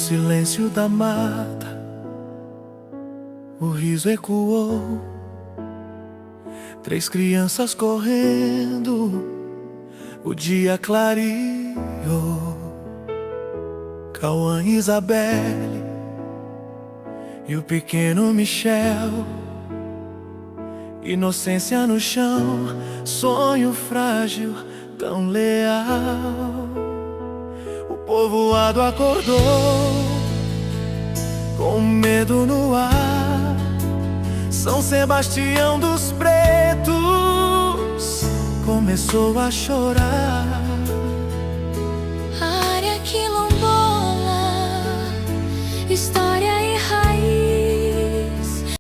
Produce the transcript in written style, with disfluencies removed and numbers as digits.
silêncio da mata, o riso ecoou. 3 crianças correndo, o dia clareou. Cauã e Isabelle e o pequeno Michel. Inocência no chão, sonho frágil, tão leal. O povoado acordou, com medo no ar. São Sebastião dos Pretos começou a chorar. Área quilombola, história e raiz.